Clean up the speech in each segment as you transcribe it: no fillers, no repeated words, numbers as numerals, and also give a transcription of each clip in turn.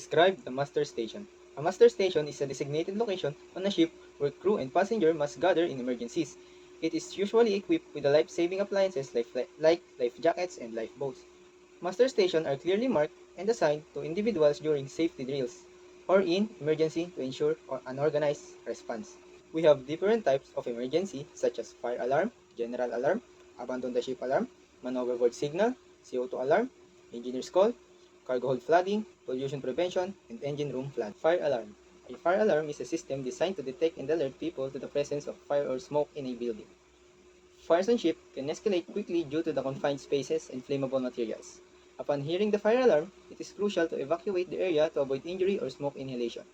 Describe the muster station. A muster station is a designated location on a ship where crew and passenger must gather in emergencies. It is usually equipped with the life-saving appliances like life jackets and lifeboats. Muster stations are clearly marked and assigned to individuals during safety drills or in emergency to ensure an organized response. We have different types of emergency such as fire alarm, general alarm, abandon the ship alarm, man overboard signal, CO2 alarm, engineer's call, cargo hold flooding, pollution prevention, and engine room flood. Fire alarm. A fire alarm is a system designed to detect and alert people to the presence of fire or smoke in a building. Fires on ship can escalate quickly due to the confined spaces and flammable materials. Upon hearing the fire alarm, it is crucial to evacuate the area to avoid injury or smoke inhalation.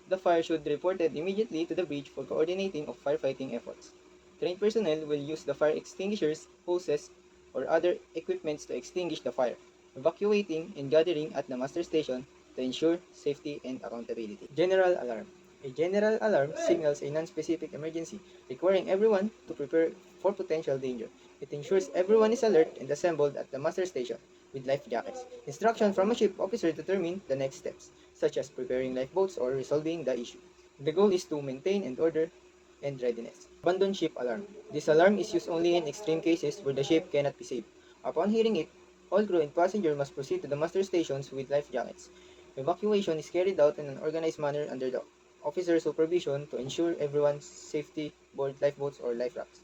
The fire should be reported immediately to the bridge for coordinating of firefighting efforts. Trained personnel will use the fire extinguishers, hoses, or other equipments to extinguish the fire, evacuating and gathering at the muster station to ensure safety and accountability. General alarm. A general alarm signals a non-specific emergency, requiring everyone to prepare for potential danger. It ensures everyone is alert and assembled at the muster station with life jackets. Instruction from a ship officer determine the next steps, such as preparing lifeboats or resolving the issue. The goal is to maintain and order and readiness. Abandon ship alarm. This alarm is used only in extreme cases where the ship cannot be saved. Upon hearing it, all crew and passenger must proceed to the muster stations with life jackets. Evacuation is carried out in an organized manner under the officer's supervision to ensure everyone's safety board lifeboats or life rafts.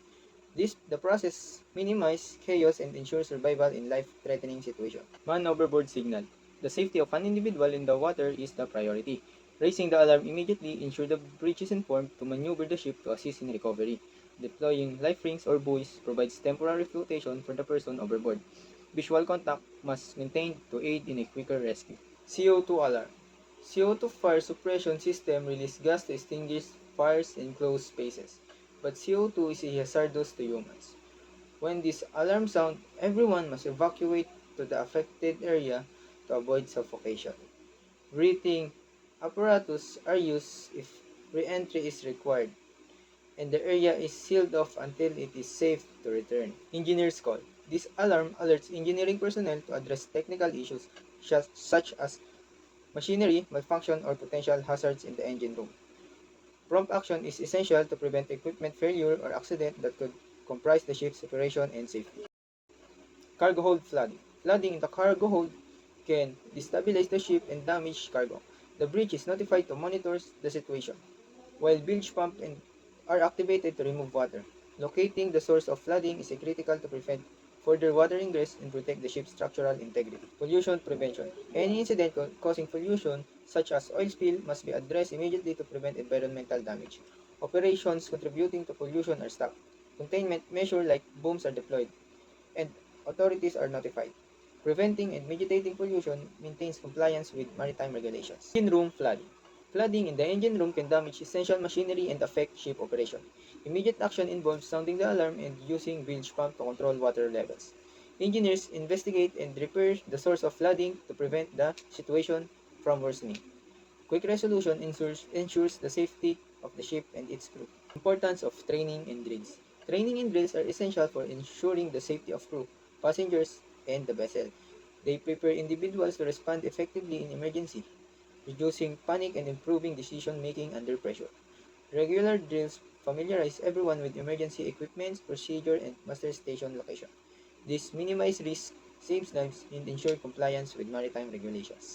The process minimizes chaos and ensures survival in life-threatening situations. Man overboard signal. The safety of an individual in the water is the priority. Raising the alarm immediately ensures the bridge is informed to maneuver the ship to assist in recovery. Deploying life rings or buoys provides temporary flotation for the person overboard. Visual contact must maintained to aid in a quicker rescue. CO2 alarm. CO2 fire suppression system release gas to extinguish fires in closed spaces, but CO2 is hazardous to humans. When this alarm sounds, everyone must evacuate to the affected area to avoid suffocation. Breathing apparatus are used if re-entry is required, and the area is sealed off until it is safe to return. Engineer's call. This alarm alerts engineering personnel to address technical issues such as machinery malfunction or potential hazards in the engine room. Prompt action is essential to prevent equipment failure or accident that could compromise the ship's operation and safety. Cargo hold flooding. Flooding in the cargo hold can destabilize the ship and damage cargo. The bridge is notified to monitor the situation, while bilge pumps are activated to remove water. Locating the source of flooding is critical to prevent further water ingress and protect the ship's structural integrity. Pollution prevention. Any incident causing pollution, such as oil spill, must be addressed immediately to prevent environmental damage. Operations contributing to pollution are stopped. Containment measures like booms are deployed, and authorities are notified. Preventing and mitigating pollution maintains compliance with maritime regulations. Engine room flooding. Flooding in the engine room can damage essential machinery and affect ship operation. Immediate action involves sounding the alarm and using bilge pump to control water levels. Engineers investigate and repair the source of flooding to prevent the situation from worsening. Quick resolution ensures the safety of the ship and its crew. Importance of training and drills. Training and drills are essential for ensuring the safety of crew, passengers, and the vessel. They prepare individuals to respond effectively in emergency, reducing panic and improving decision-making under pressure. Regular drills familiarize everyone with emergency equipment, procedure, and muster station location. This minimizes risk, saves lives, and ensures compliance with maritime regulations.